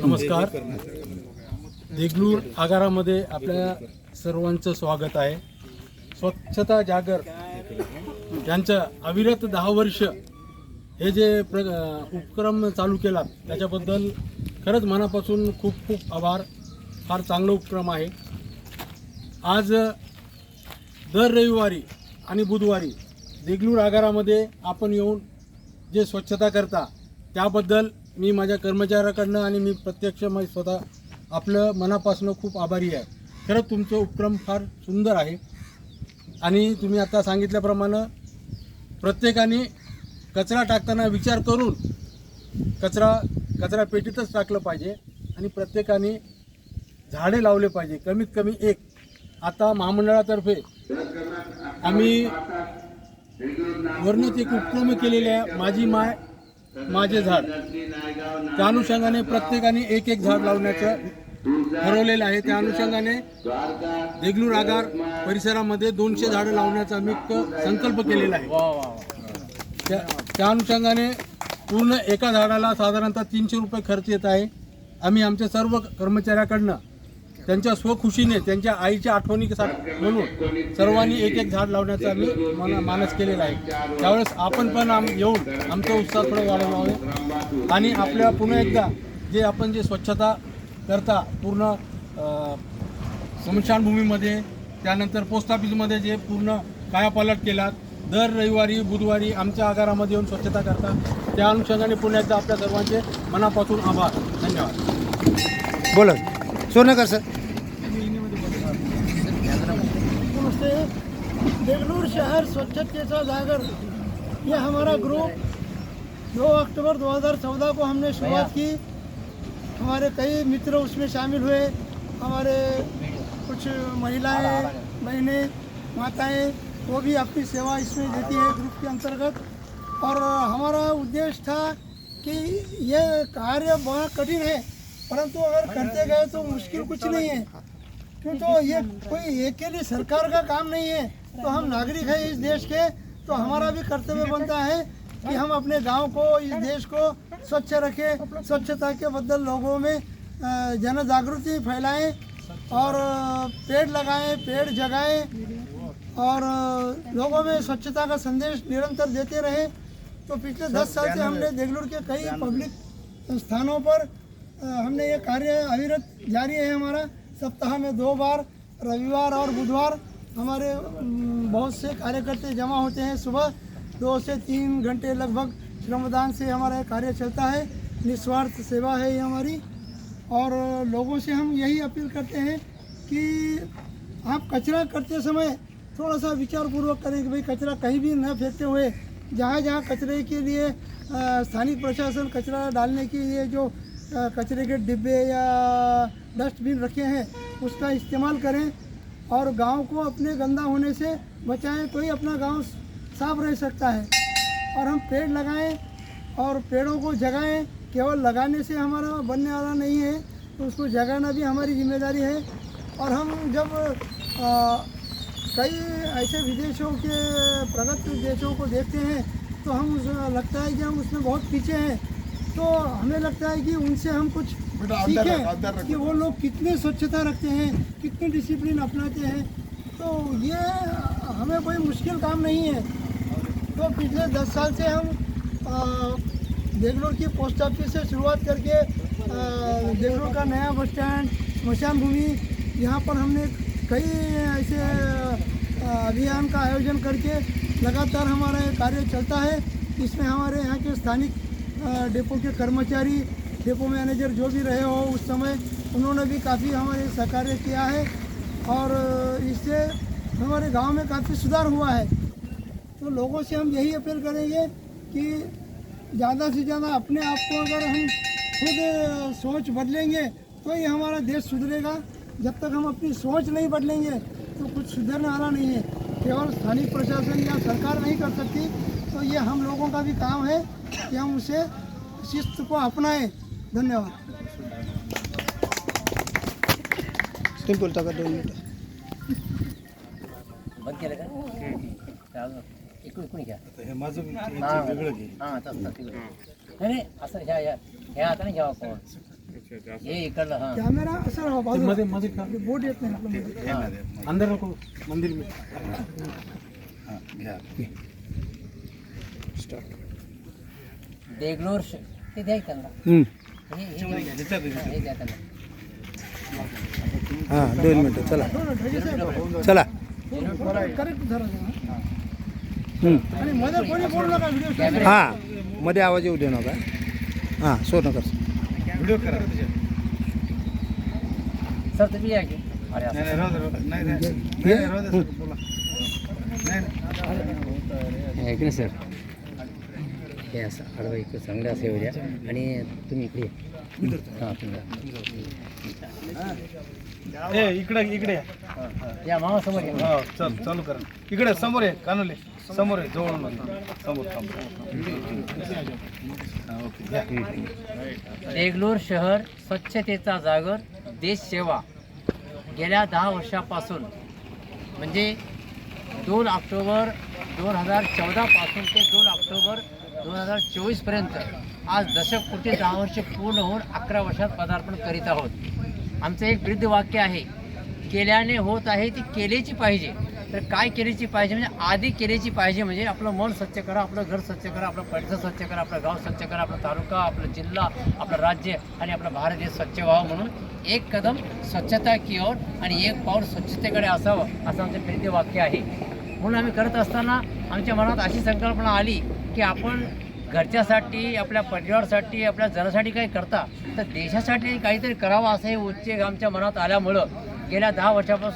नमस्कार. देगलूर आगारामध्ये आपल्या सर्वांचं स्वागत आहे. स्वच्छता जागर यांचं अविरत 10 वर्ष हे जे उपक्रम चालू केला त्याच्याबद्दल खरंच मनापासून खूप खूप आभार. फार चांगला उपक्रम आहे. आज दर रविवारी आणि बुधवारी देगलूर आगारामध्ये आपण येऊन जे स्वच्छता करता त्याबद्दल मी माझ्या कर्मचाऱ्याकडनं आणि मी प्रत्यक्ष स्वतः आपलं मनापासून खूप आभारी आहे. खरंच तुमचं उपक्रम फार सुंदर आहे आणि तुम्ही आता सांगितल्याप्रमाणे प्रत्येकाने कचरा टाकताना विचार करून कचरा पेटीतच टाकलं पाहिजे आणि प्रत्येकाने झाडे लावले पाहिजे, कमीत कमी एक. आता महामंडळातर्फे आम्ही वर्णित एक उपक्रम केलेले आहे, माझी माय माझे झाड. त्या अनुषंगाने प्रत्येकाने एक एक झाड लावण्याचं ठरवलेलं आहे. त्या अनुषंगाने देगलूर आगार परिसरामध्ये 200 झाडं लावण्याचा आम्ही संकल्प केलेला आहे. त्या अनुषंगाने पूर्ण एका झाडाला साधारणतः 300 रुपये खर्च येत आहे. आम्ही आमच्या सर्व कर्मचाऱ्याकडनं त्यांच्या स्वखुशीने त्यांच्या आईच्या आठवणीसाठी म्हणून सर्वांनी एक एक झाड लावण्याचा आम्ही मानस केलेला आहे. त्यावेळेस आपण पण येऊन आमचा उत्साह थोडा वाढवला आणि आपल्या पुन्हा एकदा जे आपण जे स्वच्छता करता पूर्ण स्मशानभूमीमध्ये, त्यानंतर पोस्ट ऑफिसमध्ये जे पूर्ण कायापालट केला, दर रविवारी बुधवारी आमच्या आगारामध्ये येऊन स्वच्छता करता, त्या अनुषंगाने पुन्हा एकदा आपल्या सर्वांचे मनापासून आभार. धन्यवाद. बोला सोनकर सर. नमस्ते. देगलूर शहर स्वच्छतेचा जागर ये हमारा ग्रुप 2 अक्टूबर 2014 को हमने शुरुआत की. हमारे कई मित्र उसमें शामिल हुए. हमारे कुछ महिलाएं, बहनें, माताएं वो भी अपनी सेवा इसमें देती है ग्रुप के अंतर्गत. और हमारा उद्देश्य था कि ये कार्य बहुत कठिन है, परंतु अगर करते गए तो मुश्किल कुछ नहीं है, क्योंकि ये कोई अकेली सरकार का काम नहीं है. तो हम नागरिक हैं इस देश के, तो हमारा भी कर्तव्य बनता है कि हम अपने गांव को, इस देश को स्वच्छ रखें. स्वच्छता के बदल लोगों में जन जागृति फैलाएं और पेड़ लगाएं, पेड़ जगाएं और लोगों में स्वच्छता का संदेश निरंतर देते रहें. तो पिछले 10 साल से हमने देगलूर के कई पब्लिक स्थानों पर हमने ये कार्य अविरत जारी है. हमारा सप्ताह में 2 बार रविवार और बुधवार हमारे बहुत से कार्यकर्ता जमा होते हैं. सुबह 2 से 3 घंटे लगभग श्रमदान से हमारा कार्य चलता है. निस्वार्थ सेवा है ये हमारी. और लोगों से हम यही अपील करते हैं कि आप कचरा करते समय थोड़ा सा विचारपूर्वक करें कि भाई कचरा कहीं भी न फेंकते हुए जहाँ जहाँ कचरे के लिए स्थानीय प्रशासन कचरा डालने के लिए जो कचरे के डिब्बे या डस्टबिन रखे हैं उसका इस्तेमाल करें और गांव को अपने गंदा होने से बचाएं. कोई अपना गांव साफ रह सकता है. और हम पेड़ लगाएं और पेड़ों को जगाएं. केवल लगाने से हमारा बनने वाला नहीं है, तो उसको जगाना भी हमारी जिम्मेदारी है. और हम जब कई ऐसे विदेशों के प्रगत देशों को देखते हैं तो हम लगता है कि हम उसमें बहुत पीछे हैं. तो हमें लगता है कि उनसे हम कुछ सीखें कि वो लोग कितने स्वच्छता रखते हैं, कितने डिसिप्लिन अपनाते हैं. तो ये हमें कोई मुश्किल काम नहीं है. तो पिछले 10 साल से हम देगलूर की पोस्ट ऑफिस से शुरुआत करके देगलूर का नया बस स्टैंड, स्मशान भूमि, यहाँ पर हमने कई ऐसे अभियान का आयोजन करके लगातार हमारा ये कार्य चलता है. इसमें हमारे यहाँ के स्थानिक डिपो के कर्मचारी, डिपो मैनेजर जो भी रहे हो उस समय, उन्होंने भी काफ़ी हमारे सहकार्य किया है और इससे हमारे गांव में काफ़ी सुधार हुआ है. तो लोगों से हम यही अपील करेंगे कि ज़्यादा से ज़्यादा अपने आप को अगर हम खुद सोच बदलेंगे तो ही हमारा देश सुधरेगा. जब तक हम अपनी सोच नहीं बदलेंगे तो कुछ सुधरने वाला नहीं है. केवल स्थानीय प्रशासन या सरकार नहीं कर सकती, तो ये हम लोगों का भी काम है कि हम उसे शिस्त को अपनाएं. धन्यवाद. तुम्ही बोलता का 2 मिनिटं. बंद केलं का? इकडून घ्या. हे माझं वेगळं घे. हां, नाही असं ह्या हे आता नाही घ्यावा कोण हे इकडलं हा कॅमेरा असं राहा ते बाजूला मध्ये मध्ये का? बोट येत नाही आपलं मध्ये. अंदर नको मंदिर में देगलूर ते द्या त्यांना हं. हे द्या त्यांना हां 2 मिनटं चला हो ना, ढगे साहेब. चला करेक्ट धरा जरा. हं. आणि मध्ये कोणी बोलू नका व्हिडिओ हां मध्ये आवाज येऊ देऊ नका हां सोनकर सर सर तुम्ही या की अरे असं. ऐक ना सर हे असं आडवं इकडं चांगलं असं येऊ द्या आणि तुम्ही इकडे या. हां तुम्ही इकडे या मामा समोर या. चल चालू करा इकडे समोर आहे कानोले समोर आहे जवळ समोर देगलूर शहर स्वच्छतेचा जागर देश सेवा गेल्या 10 वर्षापासून म्हणजे 2 ऑक्टोबर 2014 पासून ते 2 ऑक्टोबर 2024 पर्यंत आज दशकपूर्ती 10 वर्ष पूर्ण होऊन 11 वर्षात पदार्पण करीत आहोत. आमचं एक ब्रीद वाक्य आहे, केल्याने होत आहे ती केलीची पाहिजे. तर काय केलीची पाहिजे म्हणजे आधी केलीची पाहिजे म्हणजे आपलं मन स्वच्छ करा, आपलं घर स्वच्छ करा, आपलं परिसर स्वच्छ करा, आपलं गाव स्वच्छ करा, आपला तालुका, आपला जिल्हा, आपलं राज्य आणि आपला भारत देश स्वच्छ व्हावं. म्हणून एक कदम स्वच्छता की ओर आणि एक पाऊल स्वच्छतेकडे असावं असं आमचं प्रीती वाक्य आहे. म्हणून आम्ही करत असताना आमच्या मनात अशी संकल्पना आली की आपण घरच्यासाठी, आपल्या परिवारासाठी, आपल्या जनासाठी काही करता तर देशासाठी काहीतरी करावं असं हे उच्च आमच्या मनात आल्यामुळं गेल्या 10 वर्षापासून